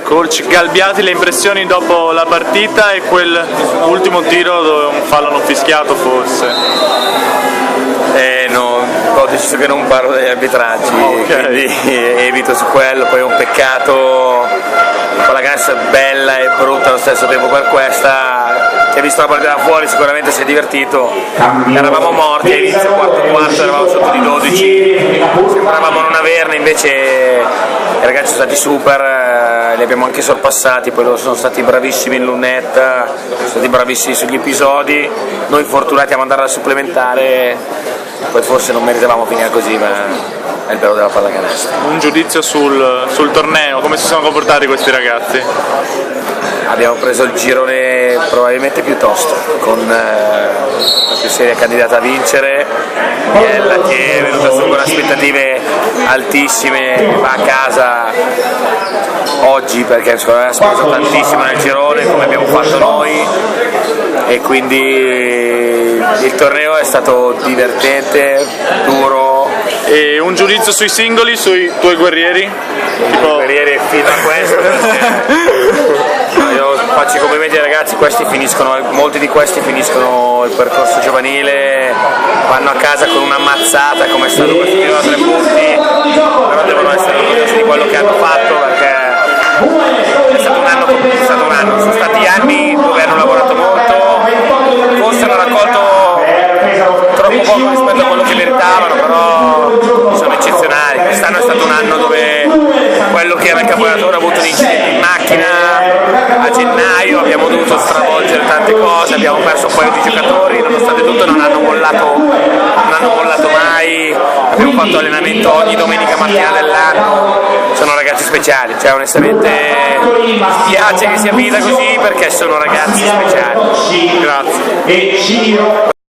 Coach Galbiati, le impressioni dopo la partita e quel ultimo tiro dove un fallo non fischiato forse? No, ho deciso che non parlo degli arbitraggi, quindi evito su quello. Poi è un peccato, la Pallacanestro è bella e brutta allo stesso tempo per questa. Chi ha visto la partita da fuori sicuramente si è divertito, eravamo morti all'inizio, quarto eravamo sotto di 12, sembravamo non averne, invece i ragazzi sono stati super, li abbiamo anche sorpassati, poi loro sono stati bravissimi in lunetta, sono stati bravissimi sugli episodi, noi fortunati a mandare alla supplementare. Poi forse non meritavamo finire così, ma è il bello della pallacanestro. Un giudizio sul torneo, come si sono comportati questi ragazzi? Abbiamo preso il girone probabilmente più tosto, con la più seria candidata a vincere, Biella che è venuta su con aspettative altissime, va a casa oggi perché secondo me ha speso tantissimo nel girone come abbiamo fatto noi, e quindi il torneo è stato divertente, duro. E un giudizio sui singoli, sui tuoi guerrieri? I guerrieri fino a questo, io faccio i complimenti ai ragazzi, molti di questi finiscono il percorso giovanile, vanno a casa con una mazzata come è stato questo tiro da 3 punti, però devono essere orgogliosi di quello che hanno fatto, perché è stato un anno, sono stati anni dove hanno lavorato molto, forse hanno raccolto troppo poco rispetto a quello che meritavano, però sono eccezionali. Quest'anno è stato un anno dove quello che era il caporedattore ha avuto un incidente in macchina a gennaio, abbiamo dovuto stravolgere tante cose, abbiamo perso un paio di giocatori, nonostante tutto non hanno mollato mai, abbiamo fatto allenamento ogni domenica mattina dell'anno, sono ragazzi speciali, cioè onestamente mi spiace che sia finita così perché sono ragazzi speciali. Grazie.